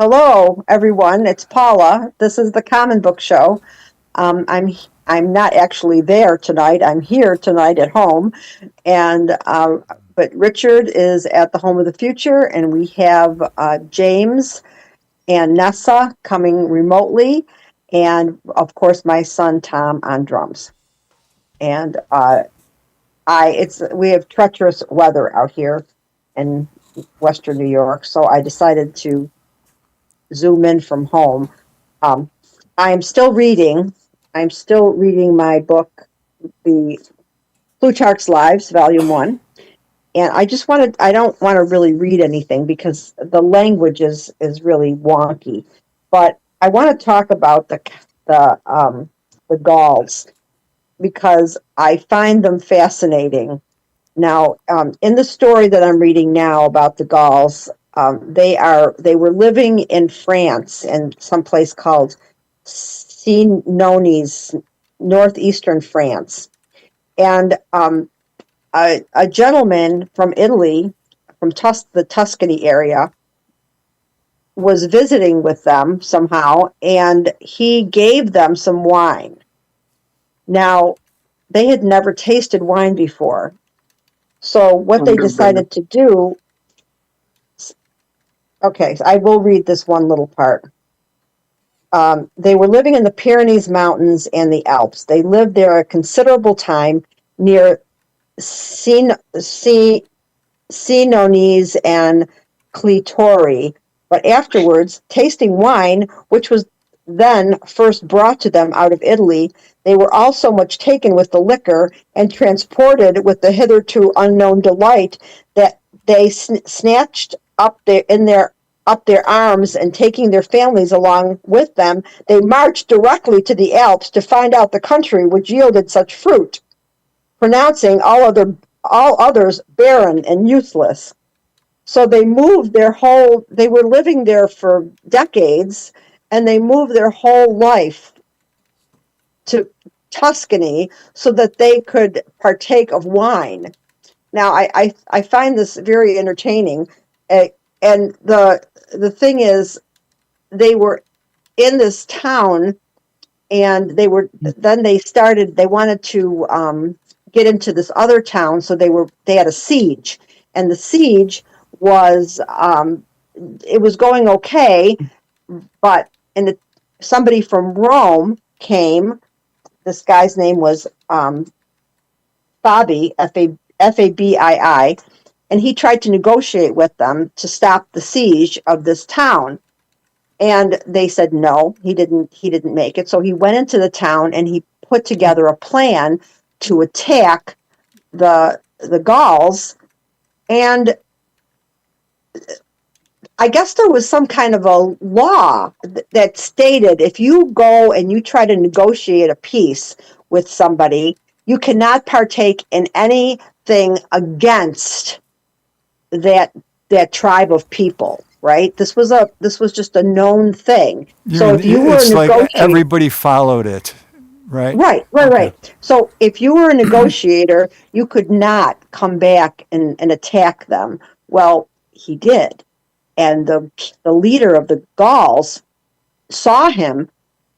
Hello, everyone. It's Paula. This is the Common Book Show. Um, I'm I'm not actually there tonight. I'm here tonight at home, and but Richard is at the Home of the Future, and we have James and Nessa coming remotely, and of course my son Tom on drums. And I it's we have treacherous weather out here in Western New York, so I decided to Zoom in from home. Um, I'm still reading. I'm still reading my book, The Plutarch's Lives, Volume 1. And I don't want to really read anything because the language is really wonky. But I want to talk about the Gauls because I find them fascinating. Now, in the story that I'm reading now about the Gauls, they were living in France in some place called Sinones, northeastern France, and a gentleman from Italy, from the Tuscany area, was visiting with them somehow, and he gave them some wine. Now, they had never tasted wine before, so what they decided to do. Okay, so I will read this one little part. They were living in the Pyrenees Mountains and the Alps. They lived there a considerable time near Sinones and Clitori, but afterwards, tasting wine, which was then first brought to them out of Italy, they were all so much taken with the liquor and transported with the hitherto unknown delight that they snatched up their arms, and taking their families along with them, they marched directly to the Alps to find out the country which yielded such fruit, pronouncing all others barren and useless. So they were living there for decades, and they moved their whole life to Tuscany so that they could partake of wine. Now, I find this very entertaining. And the thing is, they were in this town, and they wanted to get into this other town, so they had a siege, and the siege was it was going okay, but somebody from Rome came. This guy's name was Fabii, Fabii, and he tried to negotiate with them to stop the siege of this town. And they said no, he didn't make it. So he went into the town and he put together a plan to attack the Gauls. And I guess there was some kind of a law that stated if you go and you try to negotiate a peace with somebody, you cannot partake in anything against that tribe of people. Right? This was just a known thing. So if you were It's like negotiating, everybody followed it, right? right. Okay. So if you were a negotiator, you could not come back and attack them. Well, he did, and the leader of the Gauls saw him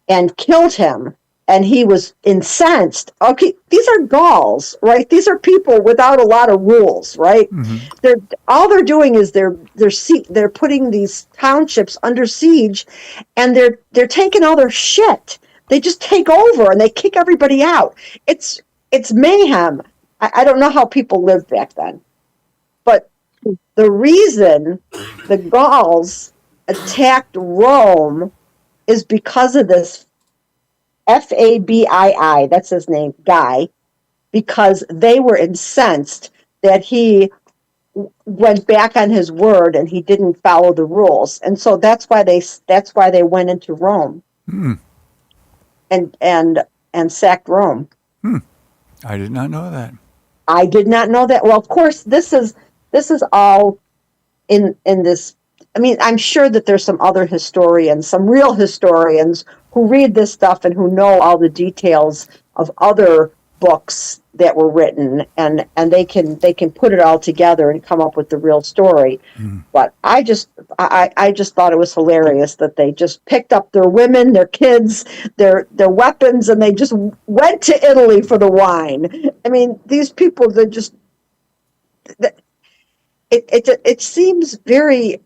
and killed him, and he was incensed. Okay, these are Gauls, right? These are people without a lot of rules, right? They're all they're doing is they're putting these townships under siege, and they're taking all their shit. They just take over and they kick everybody out. It's mayhem. I don't know how people lived back then, but the reason the Gauls attacked Rome is because of this Fabii, that's his name, guy, because they were incensed that he went back on his word and he didn't follow the rules. And so that's why they went into Rome and sacked Rome. I did not know that. I did not know that. Well, of course, this is all in this. I mean, I'm sure that there's some other historians, some real historians who read this stuff and who know all the details of other books that were written, and they can put it all together and come up with the real story. But I just thought it was hilarious that they just picked up their women, their kids, their weapons, and they just went to Italy for the wine. I mean, these people, they're just it seems very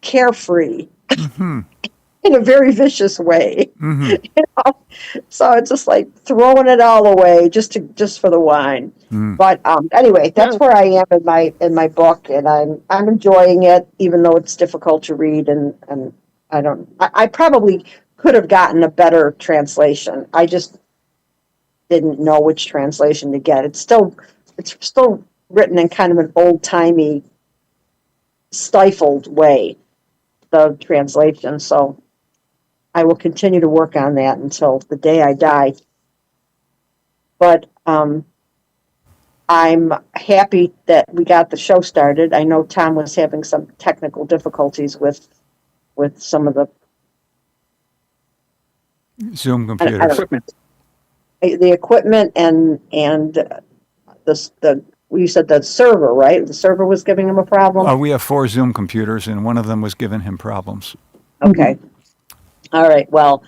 carefree in a very vicious way. You know? So it's just like throwing it all away just for the wine. But anyway, that's where I am in my book, and I'm enjoying it, even though it's difficult to read, and I probably could have gotten a better translation. I just didn't know which translation to get. It's still written in kind of an old-timey, stifled way, the translation. So I will continue to work on that until the day I die. But I'm happy that we got the show started. I know Tom was having some technical difficulties with some of the Zoom computers. the equipment and you said the server, right? The server was giving him a problem. We have 4 Zoom computers, and one of them was giving him problems. Okay. All right. Well,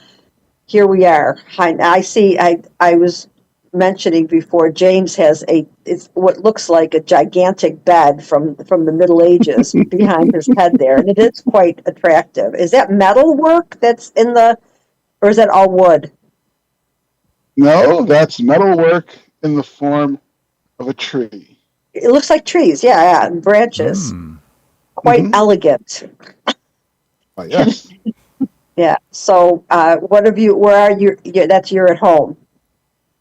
here we are. I see. I was mentioning before. James has it's what looks like a gigantic bed from the Middle Ages behind his head there, and it is quite attractive. Is that metal work that's or is that all wood? No, that's metal work in the form of a tree. It looks like trees. Yeah, and branches. Quite elegant. Yes. Yeah. So, what have you? Where are you? You're at home.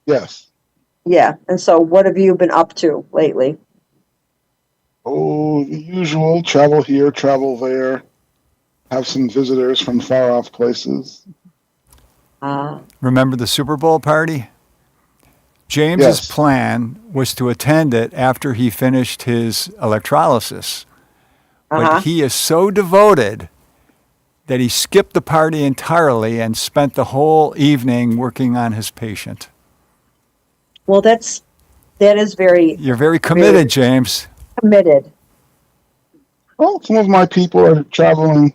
Yes. Yeah. And so, what have you been up to lately? Oh, the usual. Travel here, travel there. Have some visitors from far off places. Remember the Super Bowl party? James's plan was to attend it after he finished his electrolysis. But he is so devoted that he skipped the party entirely and spent the whole evening working on his patient. Well, that is very. You're very committed, James. Committed. Well, some of my people are traveling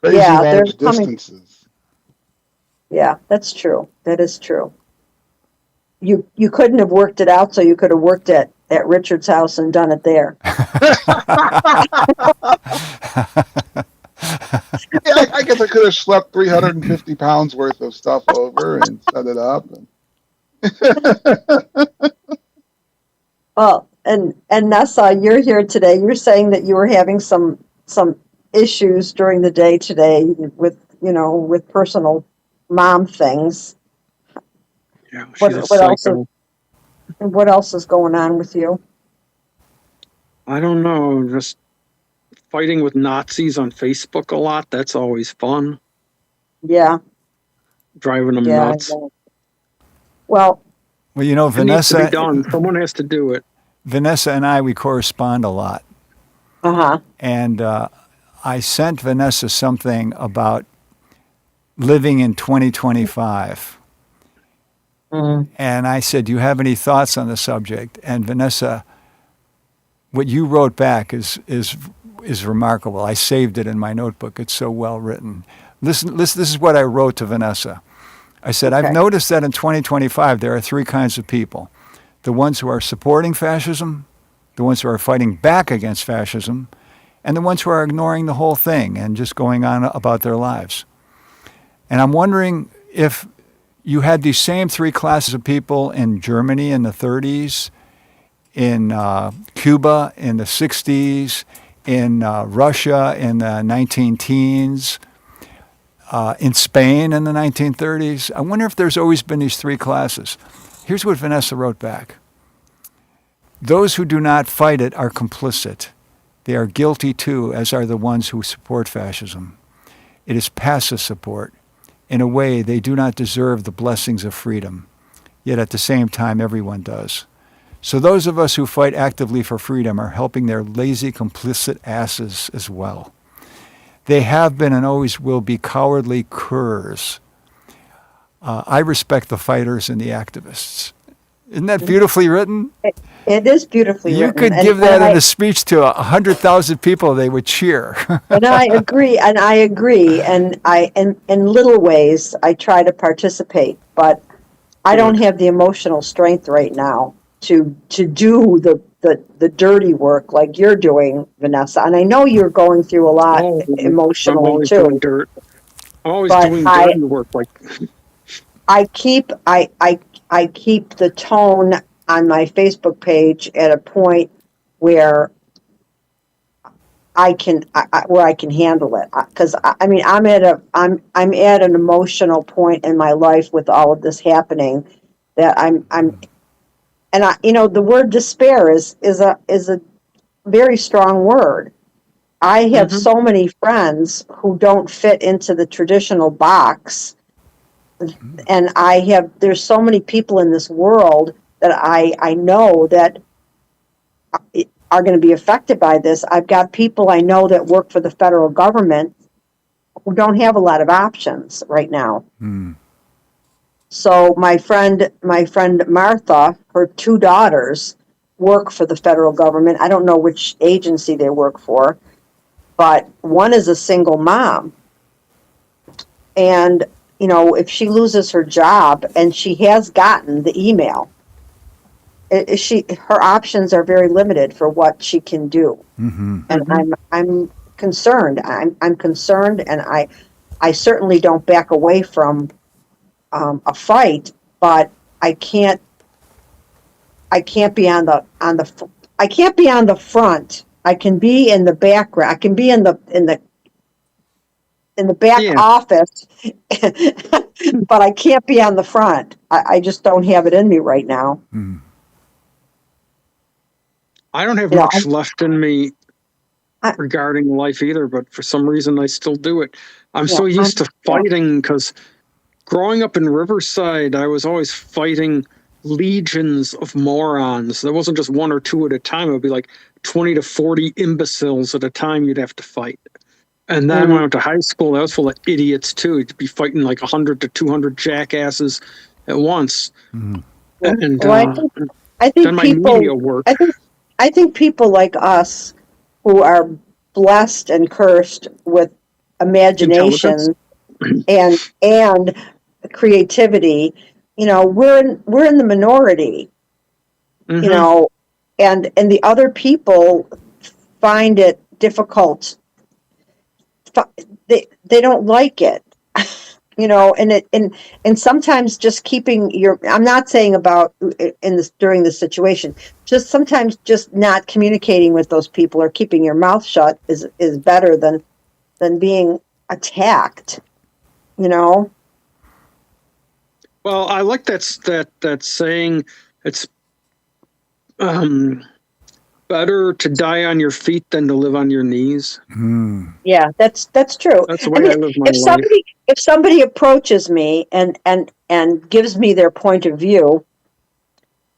crazy large distances. Yeah, that's true. That is true. You couldn't have worked it out, so you could have worked at Richard's house and done it there. Yeah, I guess I could have schlepped 350 pounds worth of stuff over and set it up. Well, and Nessa, you're here today. You're saying that you were having some issues during the day today with personal mom things. Yeah, she's a psycho. What else is going on with you? I don't know. Just fighting with Nazis on Facebook a lot. That's always fun. Yeah. Driving them nuts. Well, Vanessa. It needs to be done. Someone has to do it. Vanessa and we correspond a lot. And I sent Vanessa something about living in 2025. And I said, do you have any thoughts on the subject? And Vanessa, what you wrote back is remarkable. I saved it in my notebook. It's so well written. Listen, this is what I wrote to Vanessa. I said, I've noticed that in 2025, there are 3 kinds of people. The ones who are supporting fascism, the ones who are fighting back against fascism, and the ones who are ignoring the whole thing and just going on about their lives. And I'm wondering if you had these same 3 classes of people in Germany in the 30s, in Cuba in the 60s, in Russia in the 19-teens, in Spain in the 1930s. I wonder if there's always been these 3 classes. Here's what Vanessa wrote back. Those who do not fight it are complicit. They are guilty too, as are the ones who support fascism. It is passive support. In a way, they do not deserve the blessings of freedom. Yet at the same time, everyone does. So those of us who fight actively for freedom are helping their lazy, complicit asses as well. They have been and always will be cowardly curs. I respect the fighters and the activists. Isn't that beautifully written? It is beautifully You written. could And- give that and in a speech to 100,000 people, they would cheer. And I agree, and in little ways, I try to participate, but I don't Good. have the emotional strength right now to do the dirty work like you're doing, Vanessa. And I know you're going through a lot Oh, I'm emotionally always doing too, dirt. I'm always but doing dirty work. Like, I keep the tone on my Facebook page at a point where where I can handle it, because I mean I'm at an emotional point in my life with all of this happening that I'm and the word despair is a very strong word. I have mhm. so many friends who don't fit into the traditional box, and there's so many people in this world that I know that are going to be affected by this. I've got people I know that work for the federal government who don't have a lot of options right now. So my friend Martha, her two daughters work for the federal government. I don't know which agency they work for, but one is a single mom. And if she loses her job, and she has gotten the email, her options are very limited for what she can do. And I'm concerned. I'm concerned, and I certainly don't back away from a fight, but I can't be I can't be on the front. I can be in the background. I can be in the back Yeah. office, but I can't be on the front. I just don't have it in me right now. I don't have You know, much left in me I- regarding life either, but for some reason I still do it. I'm Yeah, so used to yeah. fighting because growing up in Riverside, I was always fighting legions of morons. There wasn't just one or two at a time. It would be like 20 to 40 imbeciles at a time you'd have to fight. And then when I went to high school, that was full of idiots too. You'd be fighting like 100 to 200 jackasses at once. And Well, I then think my people. media work. I think people like us who are blessed and cursed with Intelligence. imagination and creativity, we're in the minority, Mhm. and the other people find it difficult. They don't like it. And sometimes just keeping I'm not saying about in this during this situation, just sometimes just not communicating with those people or keeping your mouth shut is better than being attacked, you know. Well, I like that saying. It's better to die on your feet than to live on your knees. Yeah, that's true. That's the I way I mean, live my if life. somebody approaches me and gives me their point of view,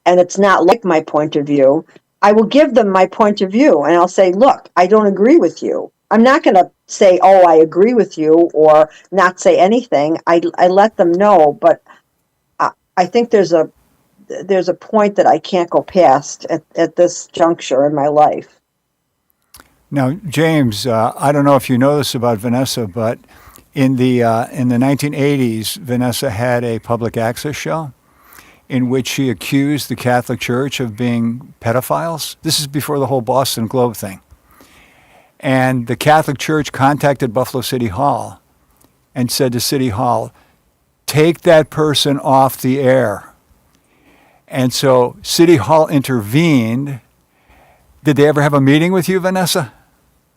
and it's not like my point of view, I will give them my point of view, and I'll say, look, I don't agree with you. I'm not going to say, oh, I agree with you, or not say anything. I let them know, but I think there's a point that I can't go past at this juncture in my life. Now, James, I don't know if you know this about Vanessa, but in the 1980s, Vanessa had a public access show in which she accused the Catholic Church of being pedophiles. This is before the whole Boston Globe thing. And the Catholic Church contacted Buffalo City Hall and said to City Hall, take that person off the air. And so City Hall intervened. Did they ever have a meeting with you, Vanessa?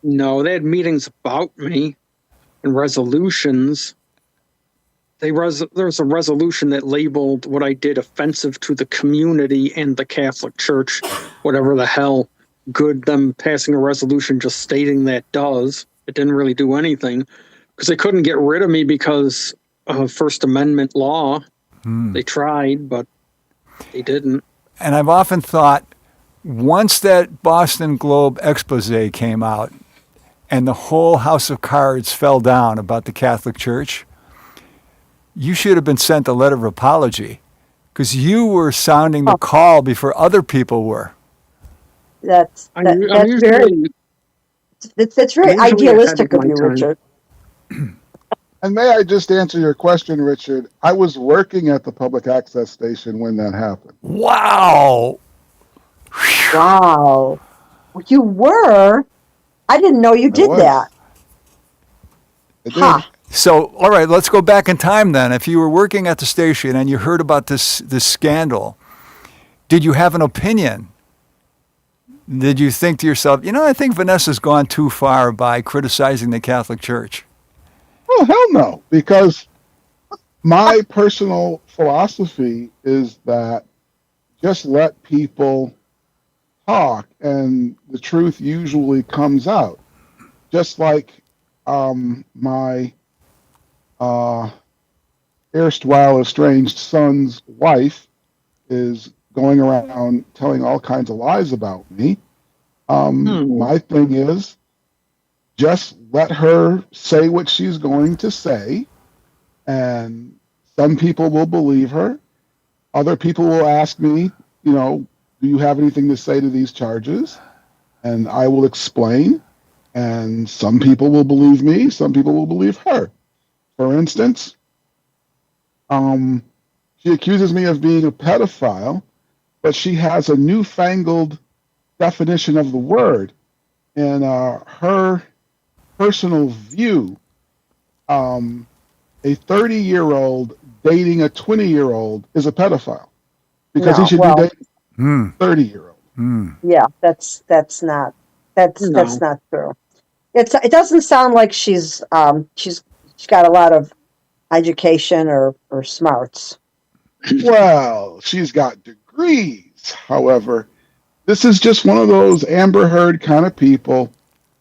No, they had meetings about me and resolutions. There was a resolution that labeled what I did offensive to the community and the Catholic Church, whatever the hell good them passing a resolution just stating that does. It didn't really do anything because they couldn't get rid of me because of First Amendment law. They tried, but they didn't. And I've often thought, once that Boston Globe expose came out and the whole house of cards fell down about the Catholic Church, you should have been sent a letter of apology Because you were sounding the Oh. call before other people were. That's I'm, that, I'm that's very usually that's I'm very usually ahead of idealistic of my you, time. Richard. And may I just answer your question, Richard? I was working at the public access station when that happened. Wow. Wow, you were. I didn't know you I did was. that. I Huh? did. So, all right, let's go back in time then. If you were working at the station and you heard about this scandal, did you have an opinion? Did you think to yourself, I think Vanessa's gone too far by criticizing the Catholic Church? Oh, hell no. Because my personal philosophy is that just let people talk and the truth usually comes out. Just like my uh, erstwhile estranged son's wife is going around telling all kinds of lies about me. Hmm. My thing is just let her say what she's going to say, and some people will believe her. Other people will ask me, do you have anything to say to these charges? And I will explain. And some people will believe me, some people will believe her. For instance, um, she accuses me of being a pedophile, but she has a newfangled definition of the word. And her personal view, a 30-year-old dating a 20-year-old is a pedophile because he No. should be Well, dating a 30-year-old. yeah. That's No. not true. It doesn't sound like she's got a lot of education or smarts. Well, she's got degrees. However, this is just one of those Amber Heard kind of people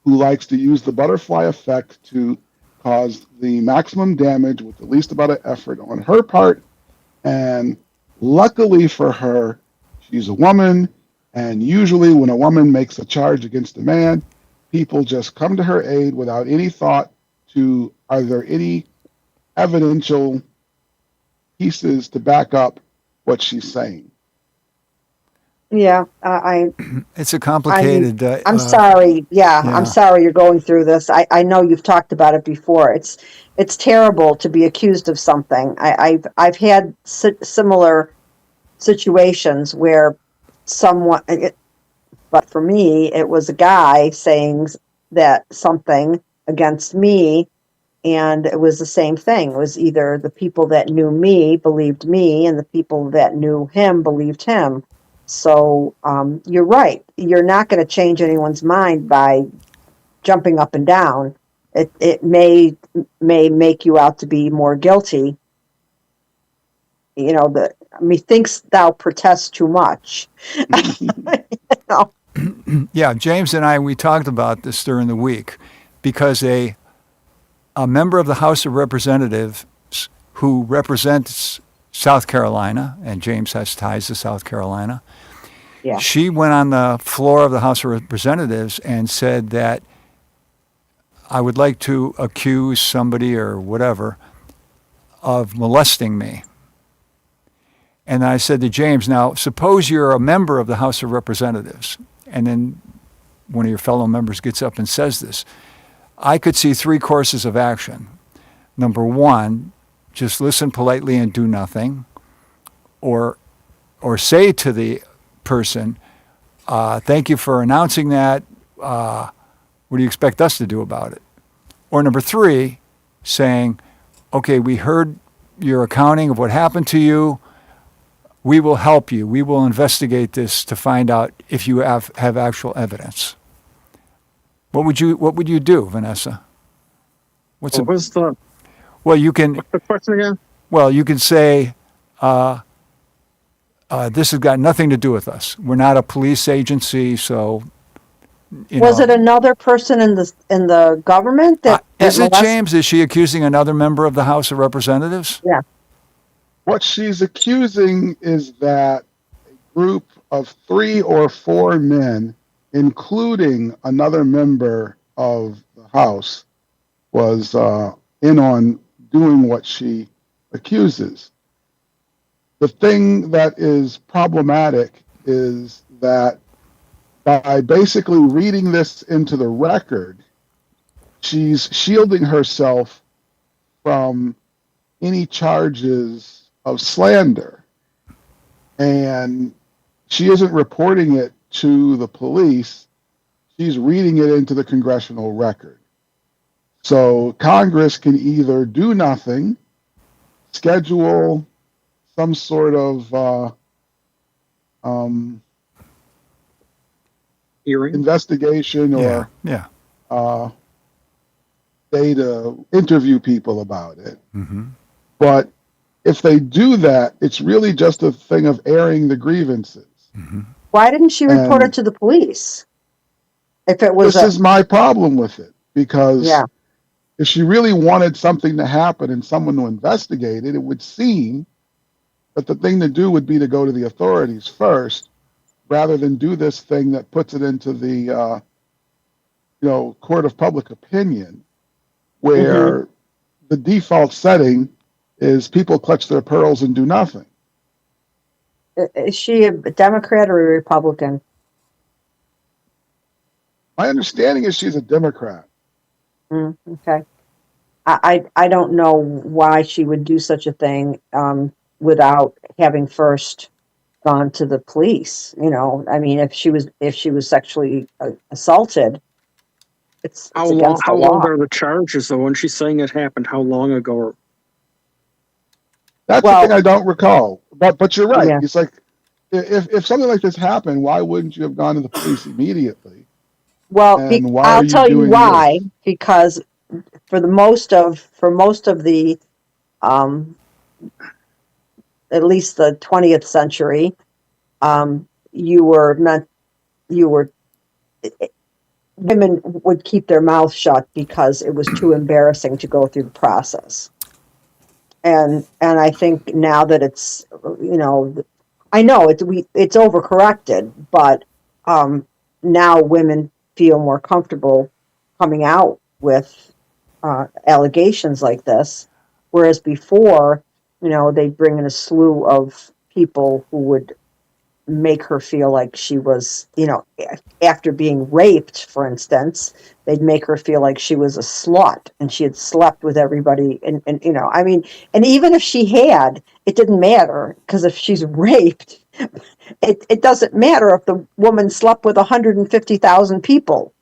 who likes to use the butterfly effect to cause the maximum damage with the least amount of effort on her part. And luckily for her, she's a woman. And usually, when a woman makes a charge against a man, people just come to her aid without any thought to are there any evidential pieces to back up what she's saying. Yeah. It's a I'm complicated, I'm sorry. Yeah, I'm yeah. sorry you're going through this. I know you've talked about it before. It's terrible to be accused of something. I've had similar situations where someone, but for me, it was a guy saying that something against me, and it was the same thing. It was either the people that knew me believed me, and the people that knew him believed him. So you're right. You're not going to change anyone's mind by jumping up and down. It may make you out to be more guilty. Methinks thou protest too much. No. Yeah, James and I, we talked about this during the week because a member of the House of Representatives who represents South Carolina, and James has ties to South Carolina, Yeah. she went on the floor of the House of Representatives and said that I would like to accuse somebody or whatever of molesting me. And I said to James, now suppose you're a member of the House of Representatives, and then one of your fellow members gets up and says this. I could see three courses of action. Number one, just listen politely and do nothing, or say to the person, thank you for announcing that. What do you expect us to do about it? Or number three, saying, okay, we heard your accounting of what happened to you. We will help you. We will investigate this to find out if you have actual evidence. What would you do, Vanessa? What was the Well, you can what's the question again? well you can say this has got nothing to do with us. We're not a police agency, so Was it another person in the government that is it molested? James? Is she accusing another member of the House of Representatives? Yeah. What she's accusing is that a group of 3 or 4 men, including another member of the House, was in on doing what she accuses. the thing that is problematic is that by basically reading this into the record, she's shielding herself from any charges of slander. And she isn't reporting it to the police. She's reading it into the congressional record. So Congress can either do nothing, schedule some sort of Hearing. investigation or Yeah. day to interview people about it. Mm-hmm. But if they do that, it's really just a thing of airing the grievances. Mm-hmm. Why didn't she report it to the police? If it was This is my problem with it, because yeah, if she really wanted something to happen and someone to investigate it, it would seem that the thing to do would be to go to the authorities first, rather than do this thing that puts it into the court of public opinion, where the default setting is people clutch their pearls and do nothing. is she a Democrat or a Republican? My understanding is she's a Democrat. Okay. I don't know why she would do such a thing without having first gone to the police. I mean, if she was sexually assaulted, it's How against the long law. are the charges though? When she's saying it happened, how long ago? That's Well, the thing I don't recall. But you're right. Yeah. It's like, if something like this happened, why wouldn't you have gone to the police immediately? Well, And why I'll are you tell you doing why. this? Because for most of the at least the 20th century, you were women would keep their mouth shut because it was too embarrassing to go through the process. And I think now that it's I know it's overcorrected, but now women feel more comfortable coming out with allegations like this, whereas before, they'd bring in a slew of people who would make her feel like she was, after being raped, for instance, they'd make her feel like she was a slut and she had slept with everybody. And I mean, and even if she had, it didn't matter, because if she's raped, it doesn't matter if the woman slept with 150,000 people.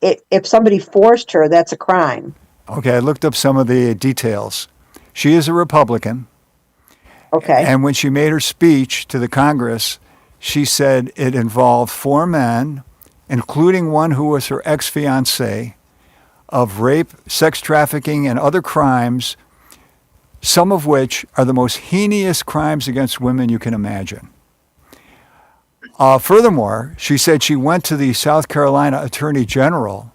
If somebody forced her, that's a crime. Okay, I looked up some of the details. She is a Republican. Okay. And when she made her speech to the Congress, she said it involved 4 men, including one who was her ex-fiancé, of rape, sex trafficking, and other crimes, some of which are the most heinous crimes against women you can imagine. Furthermore, she said she went to the South Carolina Attorney General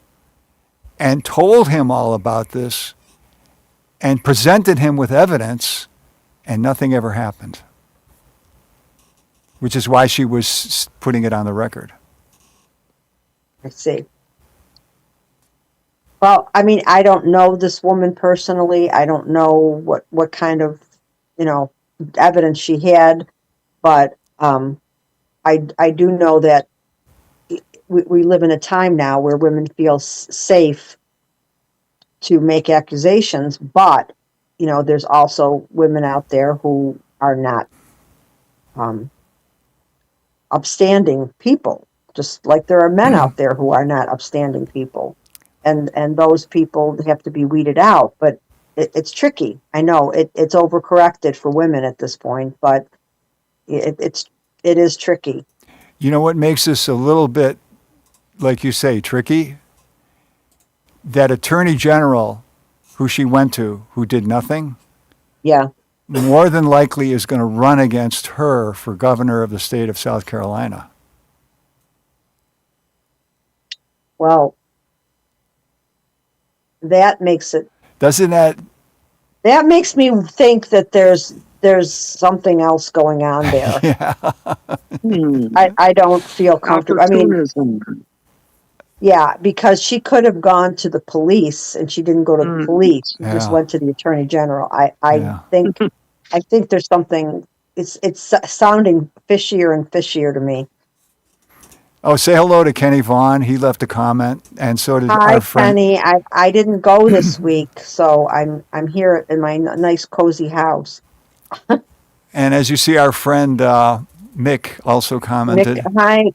and told him all about this and presented him with evidence, and nothing ever happened, which is why she was putting it on the record. I see. Well, I mean, I don't know this woman personally. I don't know what kind of, evidence she had, but I do know that we live in a time now where women feel safe to make accusations, but there's also women out there who are not upstanding people, just like there are men out there who are not upstanding people, and those people have to be weeded out. But it's tricky. I know it's overcorrected for women at this point, but it is tricky. You know what makes this a little bit, like you say, tricky? That Attorney General who she went to, who did nothing, Yeah. more than likely is going to run against her for governor of the state of South Carolina. Well, that makes it. Doesn't that? That makes me think that there's something else going on there. Yeah. I don't feel comfortable. I mean, Opportunism. yeah, because she could have gone to the police, and she didn't go to the police. She just Yeah. went to the attorney general. I Yeah. think there's something it's sounding fishier and fishier to me. Oh, say hello to Kenny Vaughn. He left a comment, and so did Hi, our friend. Penny. I didn't go this week, so I'm here in my nice cozy house. And as you see, our friend Mick also Nick, commented. hi,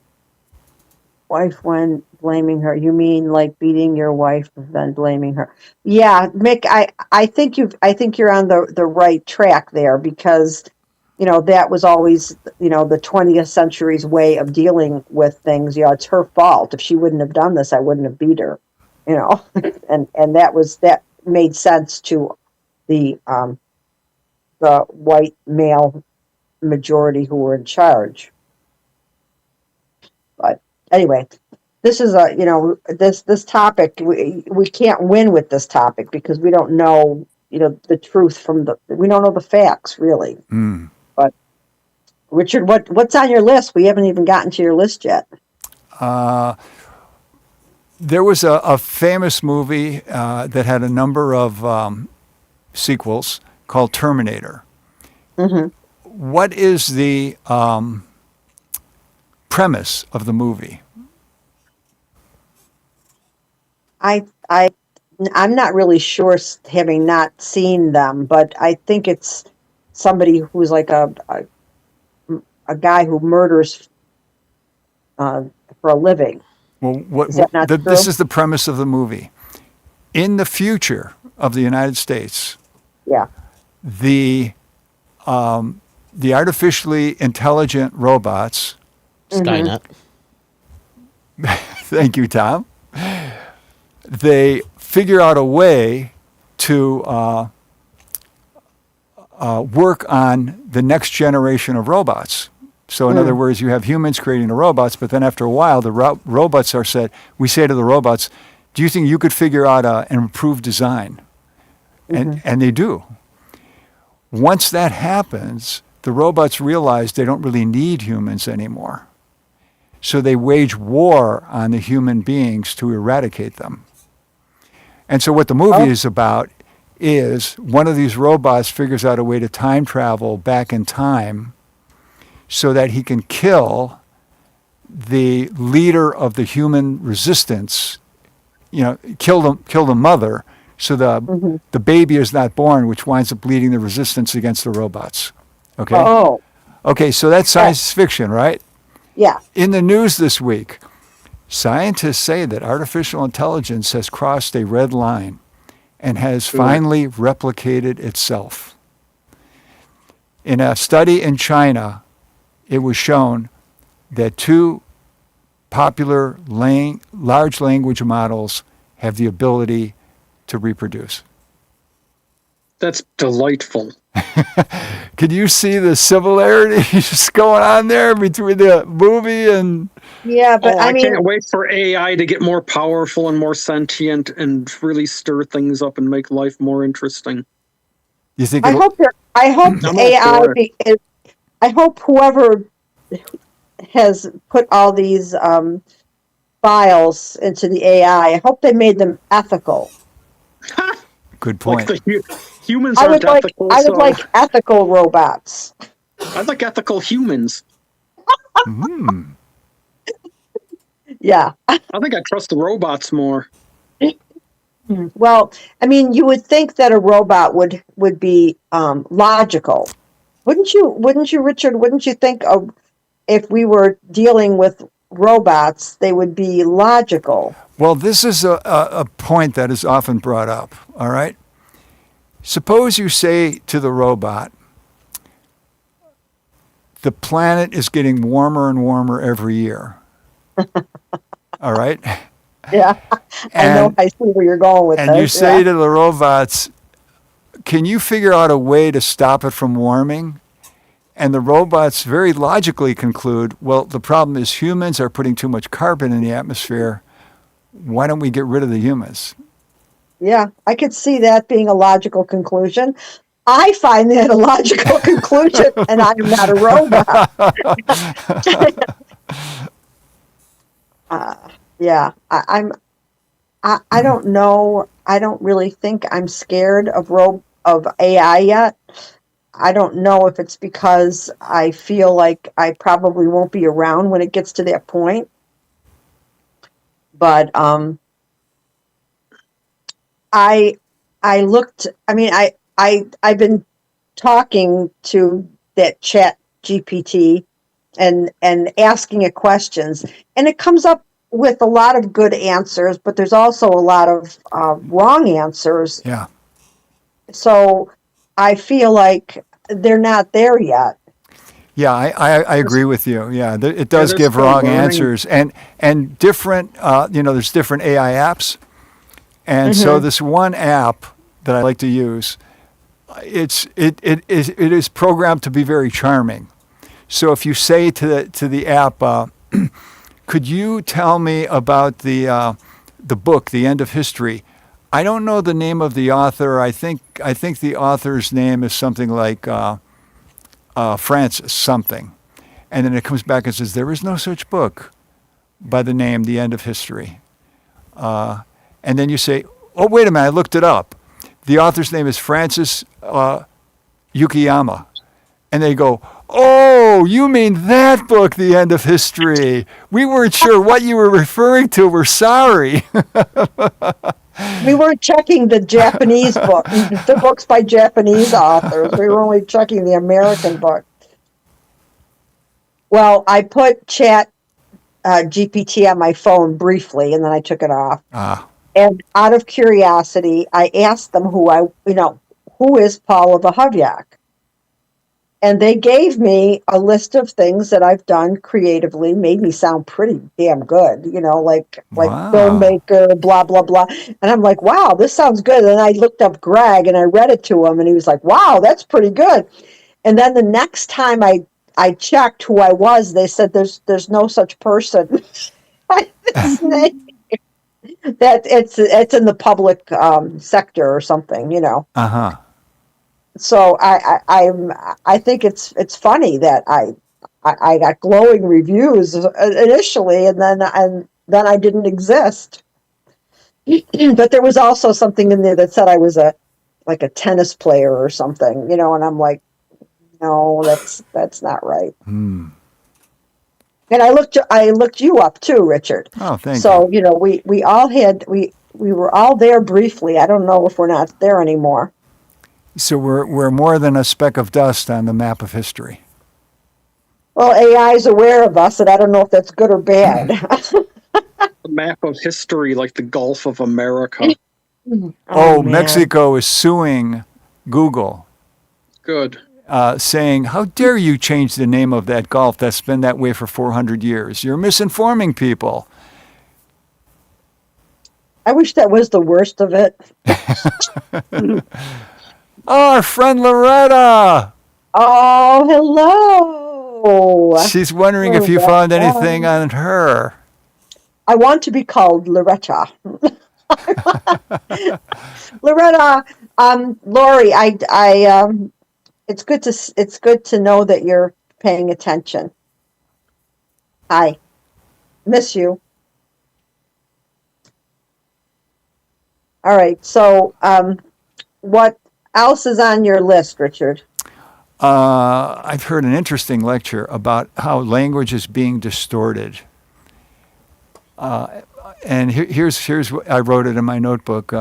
wife when blaming her. You mean like beating your wife and then blaming her? Yeah, Mick, I think you're on the right track there because that was always the 20th century's way of dealing with things. It's her fault. If she wouldn't have done this, I wouldn't have beat her. And that made sense to the white male majority who were in charge. But anyway, this is this topic. We can't win with this topic because we don't know the truth we don't know the facts really. Mm. But Richard, what's on your list? We haven't even gotten to your list yet. There was a famous movie that had a number of sequels called Terminator. Mm-hmm. What is the premise of the movie? I'm not really sure, having not seen them, but I think it's somebody who's like a guy who murders for a living. Well, Is that not true? this is the premise of the movie. In the future of the United States, Yeah. the artificially intelligent robots. Skynet. Thank you, Tom. They figure out a way to work on the next generation of robots. So in other words, you have humans creating the robots, but then after a while, the robots are said, we say to the robots, do you think you could figure out an improved design? And they do. Once that happens, the robots realize they don't really need humans anymore. So they wage war on the human beings to eradicate them. And so what the movie is about is one of these robots figures out a way to time travel back in time so that he can kill the leader of the human resistance, kill the mother, so the baby is not born, which winds up leading the resistance against the robots. Okay? Oh. Okay, so that's science fiction, right? Yeah. In the news this week, scientists say that artificial intelligence has crossed a red line and has finally replicated itself. In a study in China, it was shown that two popular large language models have the ability to reproduce. That's delightful. Can you see the similarities going on there between the movie and... Yeah, but I mean, can't wait for AI to get more powerful and more sentient and really stir things up and make life more interesting. You think I hope I'm all AI. for it. I hope whoever has put all these files into the AI, I hope they made them ethical. Good point. Like humans I aren't would like ethical. I would like ethical robots. I'd like ethical humans. Mm. Yeah. I think I trust the robots more. Well, I mean, you would think that a robot would be logical, wouldn't you, Richard? Wouldn't you think if we were dealing with robots, they would be logical? Well, this is a point that is often brought up, all right? Suppose you say to the robot, the planet is getting warmer and warmer every year. All right? Yeah, I see where you're going with this. And you say to the robots, can you figure out a way to stop it from warming? And the robots very logically conclude, well, the problem is humans are putting too much carbon in the atmosphere. Why don't we get rid of the humans? Yeah, I could see that being a logical conclusion. I find that a logical conclusion, and I'm not a robot. Yeah, I don't know. I don't really think I'm scared of AI yet. I don't know if it's because I feel like I probably won't be around when it gets to that point. But I I looked. I mean, I've been talking to that Chat GPT and asking it questions, and it comes up with a lot of good answers, but there's also a lot of wrong answers. Yeah. So I feel like they're not there yet. Yeah, I agree with you. Yeah, it does they're give still wrong learning. answers, and different. There's different AI apps, and so this one app that I like to use, it is programmed to be very charming. So if you say to the app, could you tell me about the book, The End of History? I don't know the name of the author. I think the author's name is something like Francis something. And then it comes back and says, there is no such book by the name The End of History. And then you say, oh, wait a minute, I looked it up. The author's name is Francis Yukiyama. And they go, oh, you mean that book, The End of History. We weren't sure what you were referring to. We're sorry. We weren't checking the Japanese book, the books by Japanese authors. We were only checking the American book. Well, I put Chat GPT on my phone briefly, and then I took it off. And out of curiosity, I asked them who is Paula Wachowiak? And they gave me a list of things that I've done creatively, made me sound pretty damn good, like Wow. filmmaker, blah, blah, blah. And I'm like, wow, this sounds good. And I looked up Greg and I read it to him and he was like, wow, that's pretty good. And then the next time I checked who I was, they said there's no such person. This name. That it's in the public sector or something, Uh-huh. So I think it's funny that I got glowing reviews initially, and then I didn't exist. But there was also something in there that said I was a tennis player or something, and I'm like, no, that's not right. And I looked you up too, Richard. Oh, thank you. So we all had we were all there briefly. I don't know if we're not there anymore. So we're more than a speck of dust on the map of history. Well, AI is aware of us, and I don't know if that's good or bad. The map of history, like the Gulf of America. Oh, man. Mexico is suing Google, Good. saying, how dare you change the name of that Gulf that's been that way for 400 years? You're misinforming people. I wish that was the worst of it. Oh, our friend Loretta. Oh, hello. She's wondering if you found anything on her. I want to be called Loretta. Loretta, Lori, it's good to know that you're paying attention. Hi. Miss you. All right. So, what else is on your list, Richard? I've heard an interesting lecture about how language is being distorted. And here's what I wrote it in my notebook.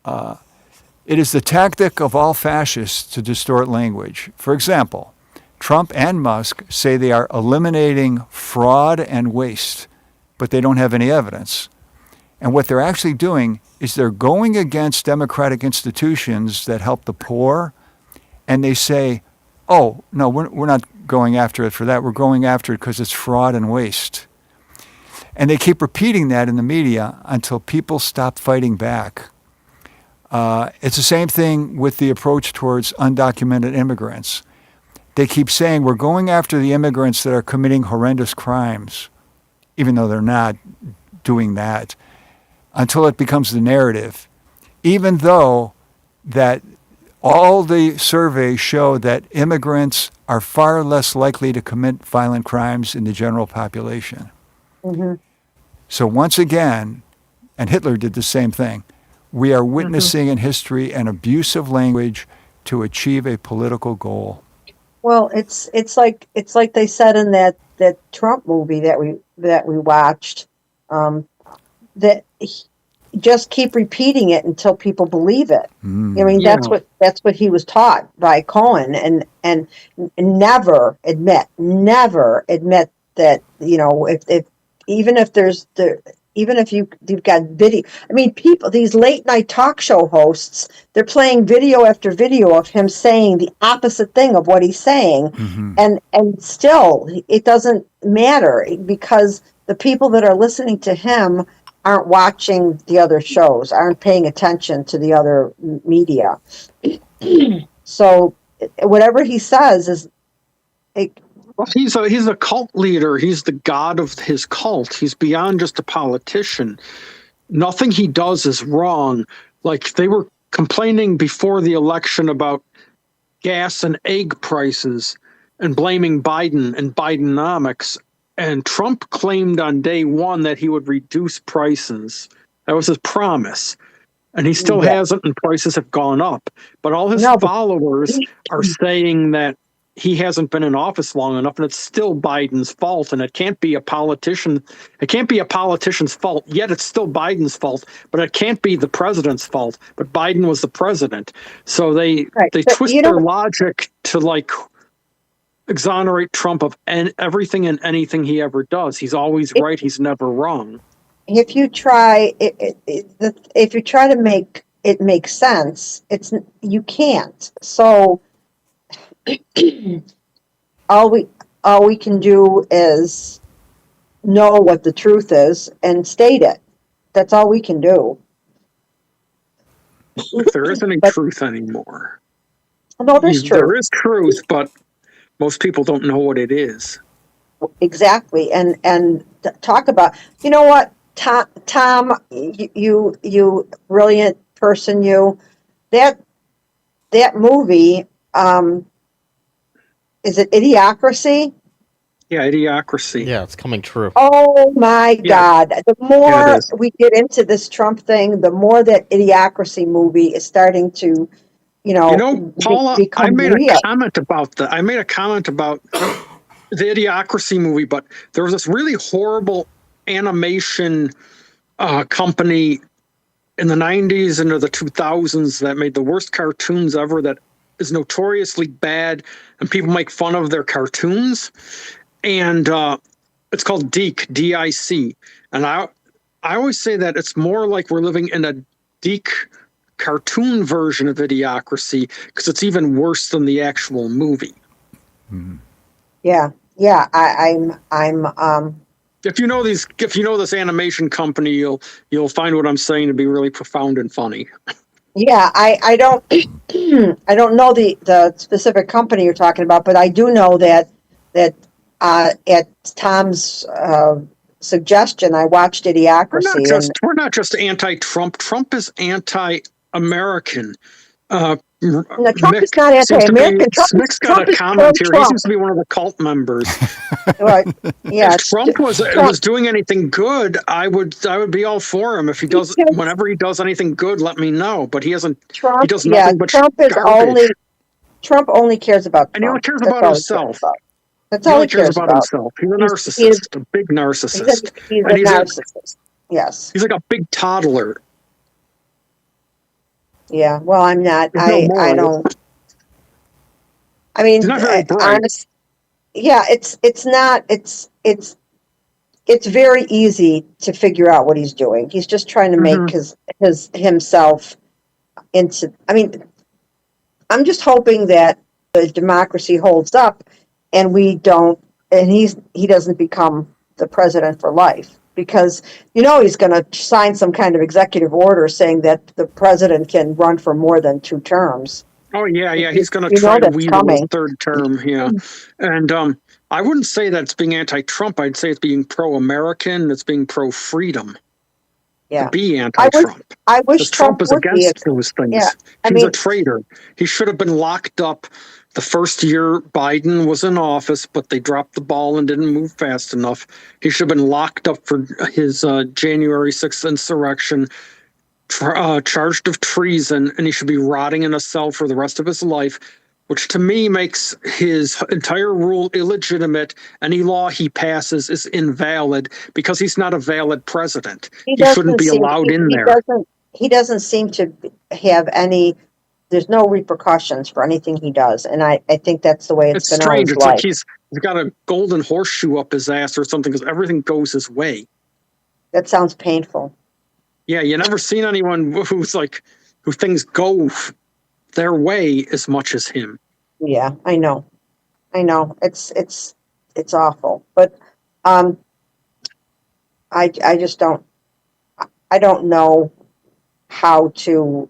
It is the tactic of all fascists to distort language. For example, Trump and Musk say they are eliminating fraud and waste, but they don't have any evidence. And what they're actually doing is they're going against democratic institutions that help the poor, and they say, oh, no, we're not going after it for that. We're going after it because it's fraud and waste. And they keep repeating that in the media until people stop fighting back. It's the same thing with the approach towards undocumented immigrants. They keep saying we're going after the immigrants that are committing horrendous crimes, even though they're not doing that, until it becomes the narrative, even though that all the surveys show that immigrants are far less likely to commit violent crimes in the general population. Mm-hmm. So once again, and Hitler did the same thing, we are witnessing in history an abuse of language to achieve a political goal. Well, it's like they said in that Trump movie that we watched, that just keep repeating it until people believe it. I mean, Yeah. that's what he was taught by Cohen, and never admit that, if even if even if you've got video. I mean, people, these late night talk show hosts, they're playing video after video of him saying the opposite thing of what he's saying, and still it doesn't matter, because the people that are listening to him aren't watching the other shows, aren't paying attention to the other media. So whatever he says is, Well, he's a cult leader. He's the god of his cult. He's beyond just a politician. Nothing he does is wrong. Like, they were complaining before the election about gas and egg prices and blaming Biden and Bidenomics. And Trump claimed on day one that he would reduce prices. That was his promise. And he still hasn't, and prices have gone up. But all his followers are saying that he hasn't been in office long enough, and it's still Biden's fault. And it can't be a politician's fault, yet it's still Biden's fault. But it can't be the president's fault. But Biden was the president. So they twist their logic to, like, exonerate Trump of everything and anything he ever does. He's always right. He's never wrong. If you try to make it make sense, you can't. So all we can do is know what the truth is and state it. That's all we can do. There isn't any truth anymore. No, there's truth. There is truth, but most people don't know what it is. Exactly. And talk about, you know what, Tom, you brilliant person, that movie, is it Idiocracy? Yeah, Idiocracy. Yeah, it's coming true. Oh my God. The more it is. we get into this Trump thing, the more that Idiocracy movie is starting to, Paula, become I made real. a comment about that. I made a comment about the Idiocracy movie, but there was this really horrible animation company in the 90s into the 2000s that made the worst cartoons ever, that is notoriously bad, and people make fun of their cartoons. And it's called DIC, D-I-C. And I always say that it's more like we're living in a DIC cartoon version of Idiocracy, because it's even worse than the actual movie. Yeah. I'm If you know this animation company, you'll find what I'm saying to be really profound and funny. Yeah, I don't I don't know the specific company you're talking about, but I do know that at Tom's suggestion, I watched Idiocracy. We're not just anti-Trump. Trump is anti-American. No, Trump is not anti-American. Smick's got a comment here. He seems to be one of the cult members. Right. Yeah. If Trump was doing anything good, I would be all for him. If he does, whenever he does anything good, let me know. But he hasn't. Trump, he does nothing but Trump is garbage. Trump only cares about Trump. And he only cares about himself. That's all he cares about. Himself. He's a narcissist, a big narcissist. He's a narcissist. Yes. He's like a big toddler. Yeah. Well, I'm not. I don't. I mean, he's not very bright. Yeah, it's not. It's very easy to figure out what he's doing. He's just trying to make himself into. I mean, I'm just hoping that the democracy holds up, and he doesn't become the president for life, because he's going to sign some kind of executive order saying that the president can run for more than 2 terms. Oh yeah, he's going to try to weasel his 3rd term. Yeah, and I wouldn't say that it's being anti-Trump. I'd say it's being pro-American. It's being pro-freedom. Yeah, to be anti-Trump. I wish Trump is against those things. Yeah, He's a traitor. He should have been locked up the first year Biden was in office, but they dropped the ball and didn't move fast enough. He should have been locked up for his January 6th insurrection. charged of treason, and he should be rotting in a cell for the rest of his life, which to me makes his entire rule illegitimate. Any law he passes is invalid because he's not a valid president. He He shouldn't doesn't be seem allowed in he there. doesn't seem to have any. There's no repercussions for anything he does, and I think that's the way it's It's been strange. always It's like like. he's got a golden horseshoe up his ass or something because everything goes his way. That sounds painful. Yeah, you never seen anyone who things go their way as much as him. Yeah, I know. It's awful, but I just don't. I don't know how to.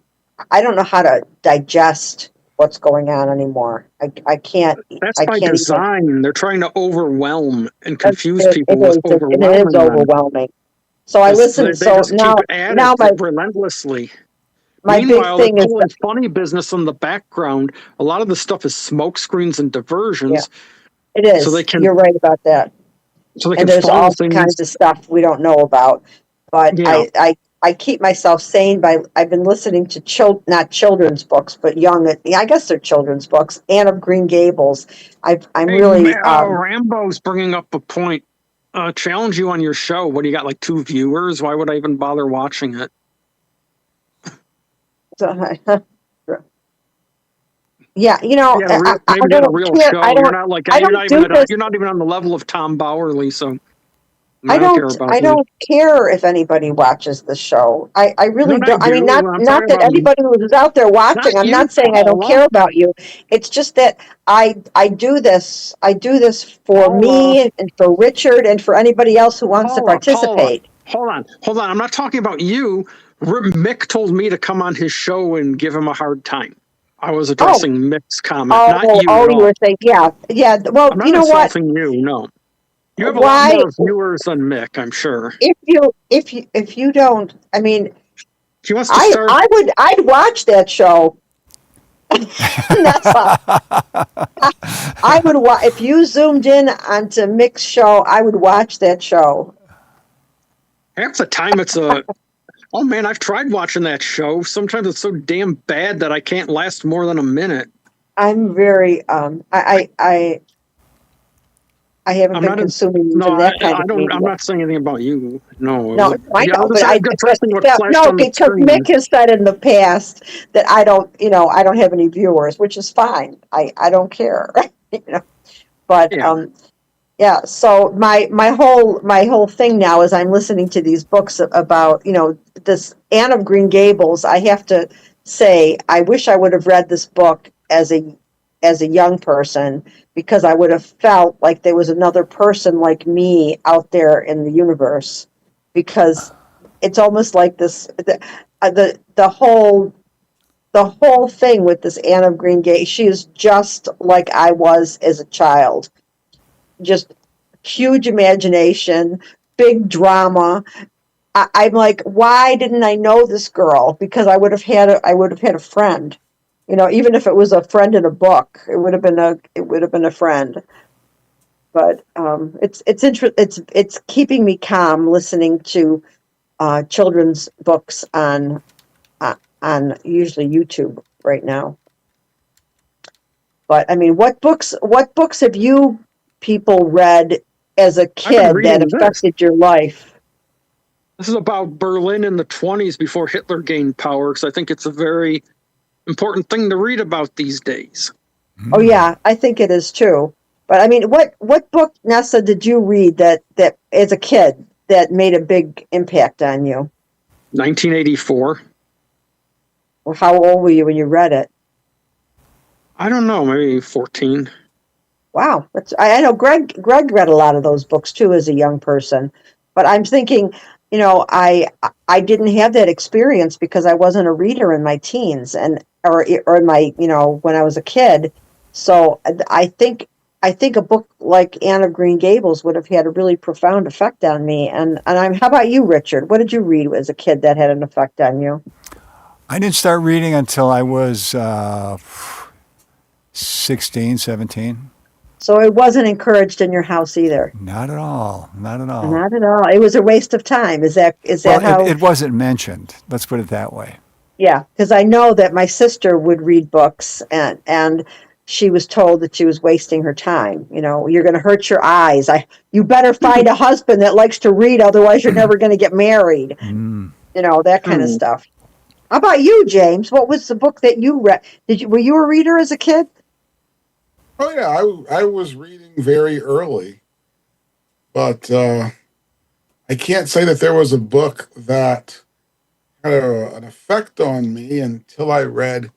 I don't know how to digest what's going on anymore. I can't. That's I by can't even. design. They're trying to overwhelm and confuse It people with is. It is overwhelming them. overwhelming. So I listen. They So just keep at now it relentlessly. my big Meanwhile, they're thing is pulling funny business in the background. A lot of the stuff is smoke screens and diversions, it so they is. can You're right about that. And there's funnel all things. kinds of stuff we don't know about. But Yeah. I keep myself sane by I've been listening to not children's books, but I guess they're children's books. Anne of Green Gables. I'm really Rambo's bringing up a point. Challenge you on your show. What do you got? Like 2 viewers? Why would I even bother watching it? yeah, Maybe get a real show. You're not like you're not even on the level of Tom Bowerly, so I don't care about I don't care if anybody watches the show. I really No, don't. I I mean, do. not I'm not talking that about anybody who's out there watching. I'm you, not saying I don't Paula. care about you. It's just that I do this. I do this for Paula. me and for Richard and for anybody else who wants to participate. Hold on. I'm not talking about you. Mick told me to come on his show and give him a hard time. I was addressing Mick's comment, not you. You were saying, yeah. Well, I'm not you know what? insulting you. No, you have a lot more viewers than Mick, I'm sure. If you don't, I mean, he wants to start. I'd watch that show. That's all. I would watch if you zoomed in onto Mick's show. I would watch that show. Half the time, it's a. Oh man, I've tried watching that show. Sometimes it's so damn bad that I can't last more than a minute. I'm very I haven't been consuming that kind of media. I'm not saying anything about you. No, I know, but because Mick has said in the past that I don't have any viewers, which is fine. I don't care, But yeah. So my whole thing now is I'm listening to these books about this Anne of Green Gables. I have to say I wish I would have read this book as a young person, because I would have felt like there was another person like me out there in the universe, because it's almost like this the whole thing with this Anne of Green Gables. She is just like I was as a child, just huge imagination, big drama. I'm like, why didn't I know this girl? Because I would have had a friend. Even if it was a friend in a book, it would have been a friend. But it's keeping me calm listening to children's books on usually YouTube right now. But I mean, what books have you people read as a kid that affected your life? This is about Berlin in the 1920s before Hitler gained power, because I think it's a very important thing to read about these days. Oh yeah, I think it is too. But I mean, what book, Nessa, did you read that as a kid that made a big impact on you? 1984. Well, how old were you when you read it? I don't know, maybe 14. Wow, I know Greg read a lot of those books too as a young person. But I'm thinking, I didn't have that experience because I wasn't a reader in my teens or in my when I was a kid. So I think a book like Anne of Green Gables would have had a really profound effect on me. And how about you, Richard? What did you read as a kid that had an effect on you? I didn't start reading until I was 16, 17. So it wasn't encouraged in your house either. Not at all. Not at all. Not at all. It was a waste of time. Is Well, that how? it wasn't mentioned. Let's put it that way. Yeah, because I know that my sister would read books, and she was told that she was wasting her time. You're going to hurt your eyes. You better find a husband that likes to read, otherwise you're never going to get married. Mm. That kind of Hmm. stuff. How about you, James? What was the book that you read? Were you a reader as a kid? Oh yeah, I was reading very early, but I can't say that there was a book that had an effect on me until I read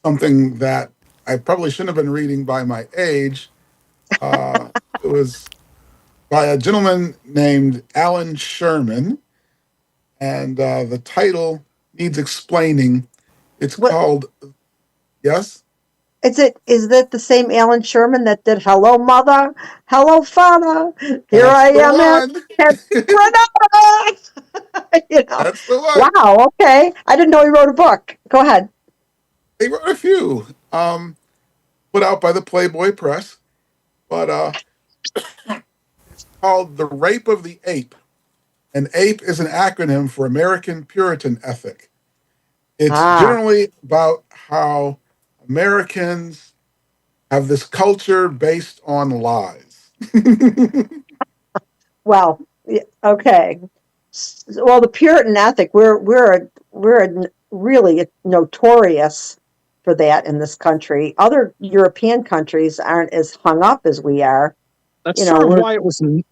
something that I probably shouldn't have been reading by my age. It was by a gentleman named Alan Sherman, and the title needs explaining. It's What called, yes, is it? Is that the same Alan Sherman that did "Hello, Mother, Hello, Father"? Here that's I the am at one. Granada. you know. That's the one. Wow. Okay. I didn't know he wrote a book. Go ahead. They wrote a few, put out by the Playboy Press, but called The Rape of the Ape. And APE is an acronym for American Puritan Ethic. It's Ah. generally about how Americans have this culture based on lies. Well. Okay. Well, the Puritan ethic. We're really notorious for that in this country. Other European countries aren't as hung up as we are. That's You know. sort of We're why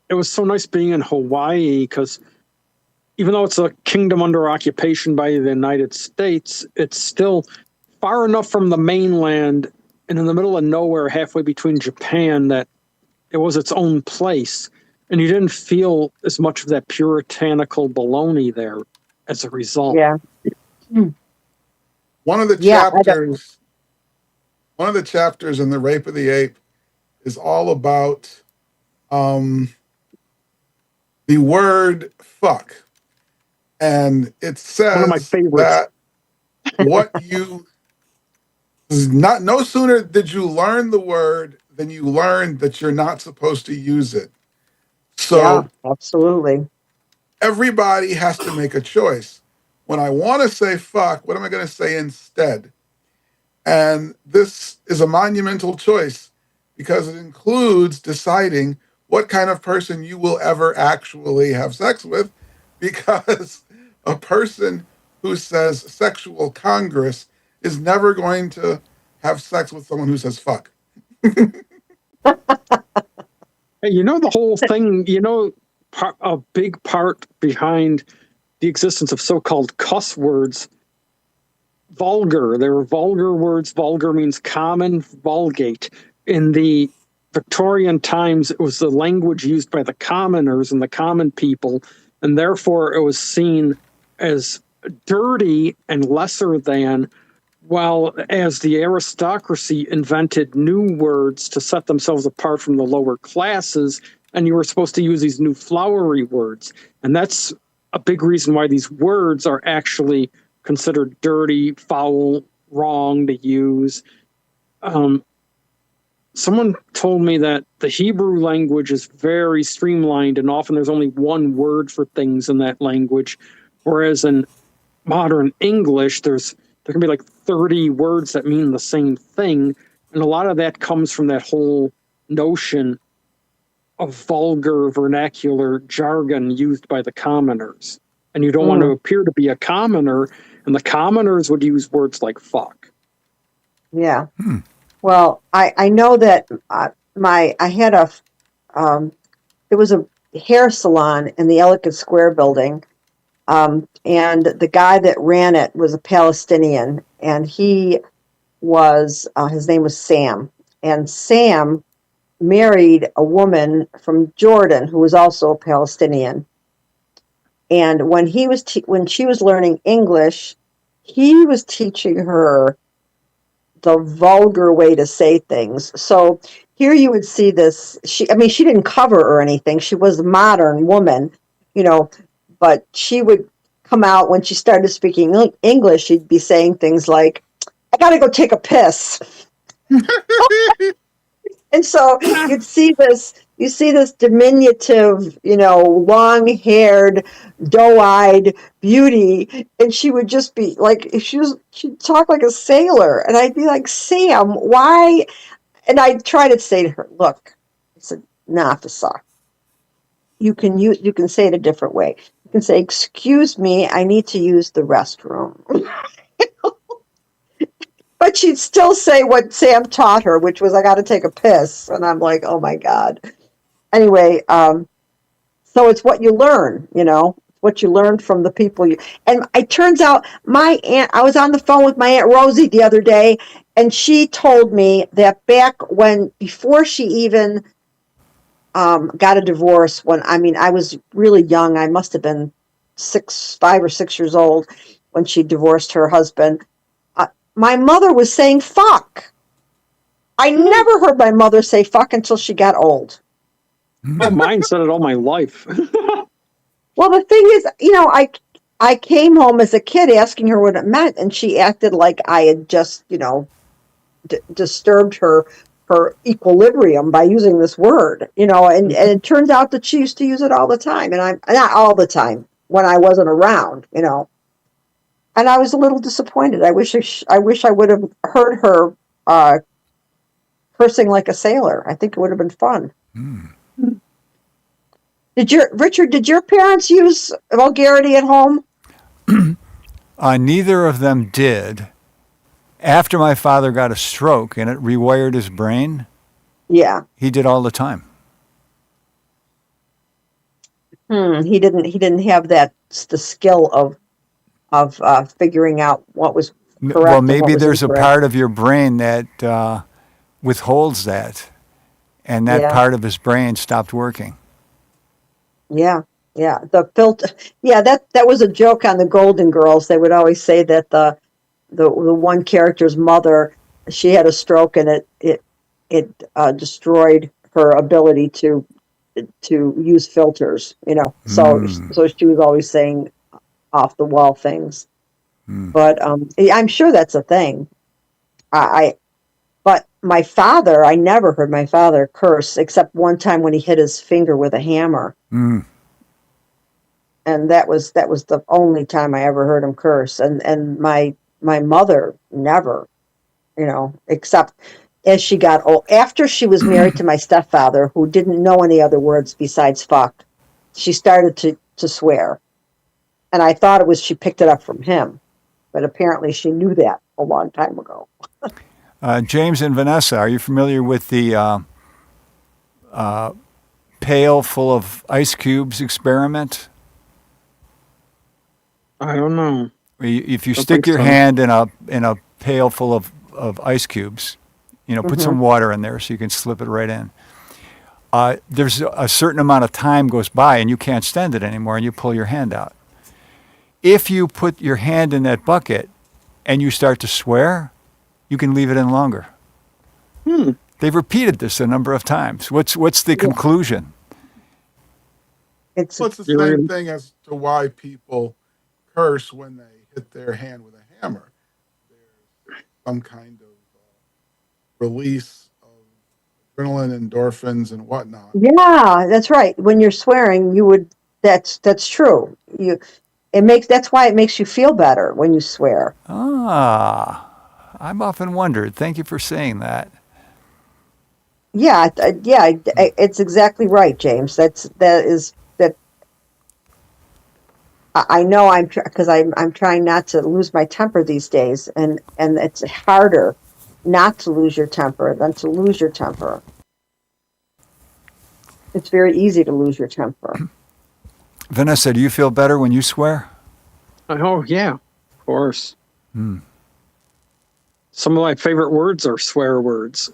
it was so nice being in Hawaii, because even though it's a kingdom under occupation by the United States, it's still far enough from the mainland and in the middle of nowhere, halfway between Japan, that it was its own place. And you didn't feel as much of that puritanical baloney there as a result. yeah. Hmm. one of the Yeah. I don't. chapters, one of the chapters in The Rape of the Ape is all about um, the word fuck. And it One of my says favorites. that what you not no sooner did you learn the word than you learned that you're not supposed to use it. Yeah. So Absolutely. everybody has to make a choice. When I want to say fuck, what am I going to say instead? And this is a monumental choice because it includes deciding what kind of person you will ever actually have sex with. Because a person who says sexual congress is never going to have sex with someone who says fuck. Hey, the whole thing, a big part behind the existence of so-called cuss words, vulgar. There were vulgar words. Vulgar means common, vulgate. In the Victorian times, it was the language used by the commoners and the common people, and therefore it was seen as dirty and lesser than, while as the aristocracy invented new words to set themselves apart from the lower classes, and you were supposed to use these new flowery words. And that's a big reason why these words are actually considered dirty, foul, wrong to use. Someone told me that the Hebrew language is very streamlined, and often there's only one word for things in that language, whereas in modern English, there can be like 30 words that mean the same thing. And a lot of that comes from that whole notion of vulgar vernacular jargon used by the commoners. And you don't want to Mm. appear to be a commoner, and the commoners would use words like fuck. Yeah. Hmm. Well, I know that I had it was a hair salon in the Ellicott Square building, and the guy that ran it was a Palestinian, and his name was Sam, and Sam married a woman from Jordan who was also a Palestinian. And when she was learning English, he was teaching her the vulgar way to say things. So here you would see this. She didn't cover or anything. She was a modern woman, you know, but she would come out when she started speaking English. She'd be saying things like, "I got to go take a piss," And so you see this diminutive, long-haired, doe-eyed beauty, and she would just be like, she'd talk like a sailor, and I'd be like, Sam, why? And I'd try to say to her, look, I said, Nafisa, you can say it a different way. You can say, excuse me, I need to use the restroom. But she'd still say what Sam taught her, which was, I got to take a piss. And I'm like, oh my God. Anyway, so it's what you learn, what you learn from the people and it turns out I was on the phone with my Aunt Rosie the other day, and she told me that before she even got a divorce, I was really young. I must have been 5 or 6 years old when she divorced her husband. My mother was saying fuck. I never heard my mother say fuck until she got old. Oh, mine said it all my life. Well, the thing is, I came home as a kid asking her what it meant, and she acted like I had just, disturbed her equilibrium by using this word, and it turns out that she used to use it all the time, and I'm not all the time when I wasn't around, and I was a little disappointed. I wish I would have heard her cursing like a sailor. I think it would have been fun. Richard, did your parents use vulgarity at home? Neither of them did. After my father got a stroke and it rewired his brain, Yeah. he did all the time. He didn't have the skill of figuring out what was correct. Well, and what maybe was there's incorrect. a part of your brain that withholds that, and that Yeah. part of his brain stopped working. Yeah. The filter. Yeah, that was a joke on the Golden Girls. They would always say that the one character's mother, she had a stroke, and it destroyed her ability to use filters. So she was always saying off the wall things. But I'm sure that's a thing. But my father, I never heard my father curse except one time when he hit his finger with a hammer. And that was the only time I ever heard him curse. And my mother never, except as she got old. After she was married to my stepfather, who didn't know any other words besides fuck, she started to swear. And I thought it was she picked it up from him. But apparently she knew that a long time ago. James and Vanessa, are you familiar with the pail full of ice cubes experiment? I don't know. If you Don't stick think your so. hand in a pail full of ice cubes, put some water in there so you can slip it right in. There's a certain amount of time goes by and you can't stand it anymore, and you pull your hand out. If you put your hand in that bucket and you start to swear, you can leave it in longer. They've repeated this a number of times. What's the conclusion? It's Well, it's the same thing as to why people curse when they hit their hand with a hammer. There's some kind of release of adrenaline, endorphins, and whatnot. Yeah, that's right. When you're swearing, that's true. That's why it makes you feel better when you swear. I've often wondered. Thank you for saying that. Yeah, it's exactly right, James. That. I know because I'm trying not to lose my temper these days, and it's harder not to lose your temper than to lose your temper. It's very easy to lose your temper. Vanessa, do you feel better when you swear? Oh, yeah, of course. Some of my favorite words are swear words.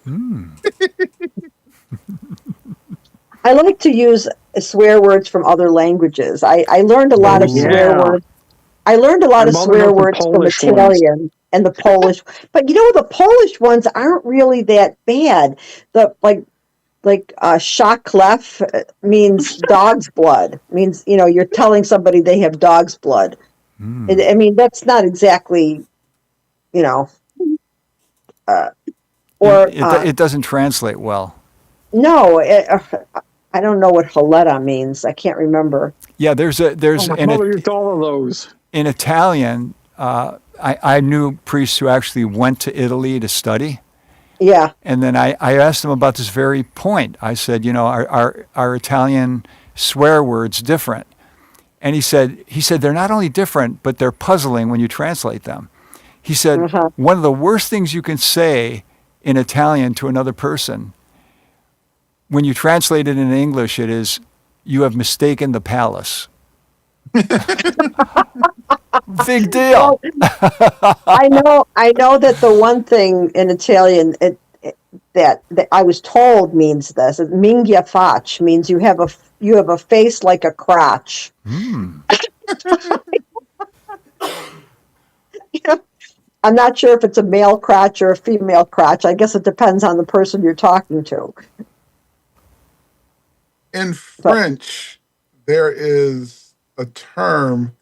I like to use swear words from other languages. I learned a lot of swear yeah. words. I learned a lot My of mother swear knows the words from Polish ones. Italian and the Polish. But the Polish ones aren't really that bad. The like Shocklef means dog's blood. Means you're telling somebody they have dog's blood. I mean, that's not exactly or It doesn't translate well. No, I don't know what Haletta means. I can't remember. Yeah, Oh, there's my in it mother used all of those. in Italian. I knew priests who actually went to Italy to study. Yeah. And then I asked him about this very point. I said, you know, are Italian swear words different? And he said they're not only different, but they're puzzling when you translate them. He said Uh-huh. one of the worst things you can say in Italian to another person, when you translate it in English, it is, you have mistaken the palace. Big deal. Well, I know that the one thing in Italian that I was told means this. Minghia faccia means you have a face like a crotch. Hmm. I'm not sure if it's a male crotch or a female crotch. I guess it depends on the person you're talking to. In But French, there is a term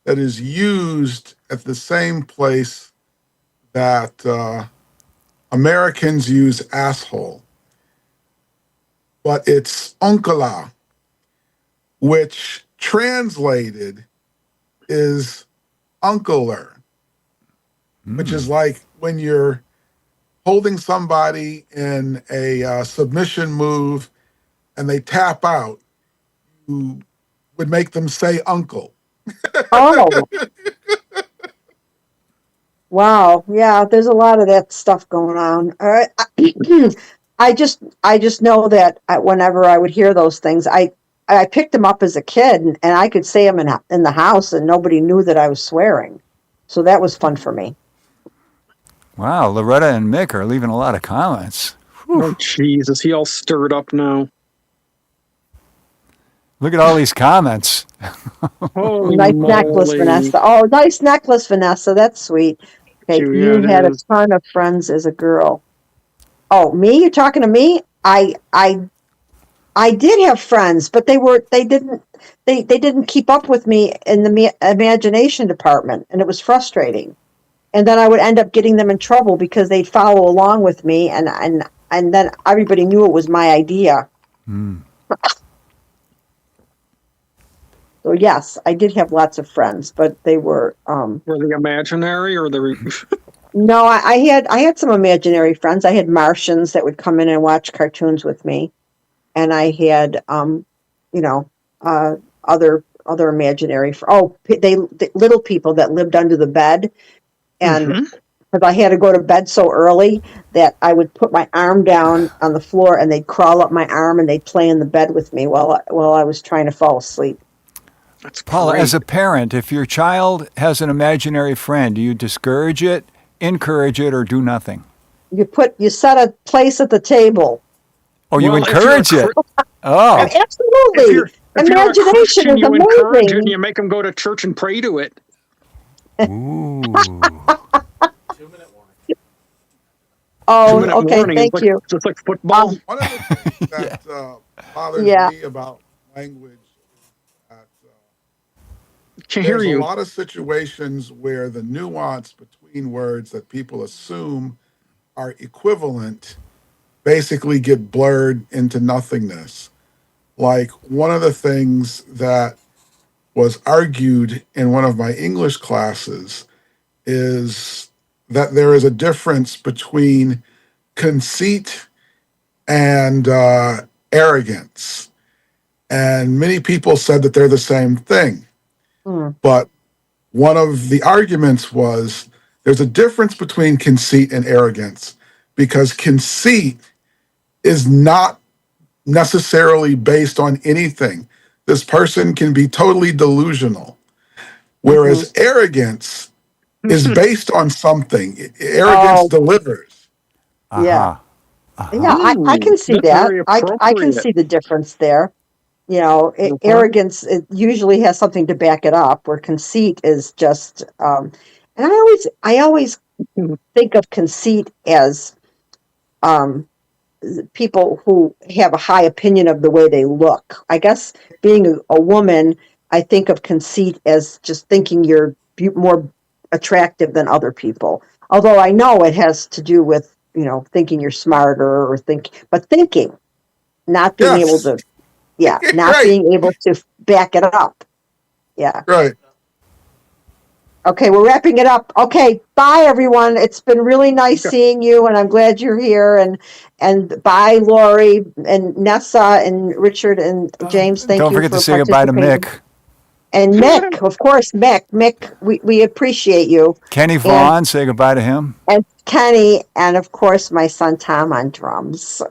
that is used at the same place that Americans use asshole, but it's oncola, which translated is uncler, which is like when you're holding somebody in a submission move and they tap out, you would make them say uncle. oh, wow, yeah, there's a lot of that stuff going on. All right, I just know that whenever I would hear those things, I picked them up as a kid, and I could say them in the house, and nobody knew that I was swearing. So that was fun for me. Wow, Loretta and Mick are leaving a lot of comments. Whew. Oh, Jesus. He all stirred up now. Look at all these comments. Holy Nice necklace, moly. Vanessa. Oh, nice necklace, Vanessa. That's sweet. Okay, Yeah, you it had a is. ton of friends as a girl. Oh, me? You're talking to me? I did have friends, but they didn't keep up with me in the imagination department, and it was frustrating. And then I would end up getting them in trouble because they'd follow along with me, and then everybody knew it was my idea. Hmm. So yes, I did have lots of friends, but they were Were they imaginary or the? no, I had some imaginary friends. I had Martians that would come in and watch cartoons with me, and I had you know, uh, other imaginary. They little people that lived under the bed, and Mhm. because I had to go to bed so early that I would put my arm down on the floor, and they'd crawl up my arm and they'd play in the bed with me while I was trying to fall asleep. That's Paula, great. as a parent, if your child has an imaginary friend, do you discourage it, encourage it, or do nothing? You set a place at the table. Oh, you Well, if you're a encourage it. Oh, Oh, if absolutely. you're a Imagination Christian, is you encourage it and amazing. you make them go to church and pray to it. ooh. 2 minute warning. Oh, 2 minute okay. warning is Thank like you. just like football. One of the things Yeah. that bothers Yeah. me about language is that Can't hear there's a you. lot of situations where the nuance between words that people assume are equivalent basically get blurred into nothingness. Like one of the things that was argued in one of my English classes is that there is a difference between conceit and arrogance. And many people said that they're the same thing. Hmm. But one of the arguments was there's a difference between conceit and arrogance because conceit is not necessarily based on anything. This person can be totally delusional, Hmm. whereas arrogance is based on something. Arrogance Oh, delivers. yeah. Aha. Yeah, Aha. I Ooh, can see that's that. very I can appropriate. see the difference there. You know, Uh-huh. arrogance, it usually has something to back it up, where conceit is just, and I always think of conceit as um, people who have a high opinion of the way they look. I guess being a woman, I think of conceit as just thinking you're more attractive than other people. Although I know it has to do with, thinking you're smarter or but thinking. not being able Yes. to, yeah, not Right. being able to back it up. Yeah. Right. Okay, we're wrapping it up. Okay, bye everyone. It's been really nice Okay. seeing you, and I'm glad you're here. And bye, Lori and Nessa and Richard and James. Thank Don't you forget to for say goodbye to participating. Mick. And Mick, of course, Mick, we appreciate you. Kenny And Vaughn, say goodbye to him. and Kenny, and of course my son Tom on drums.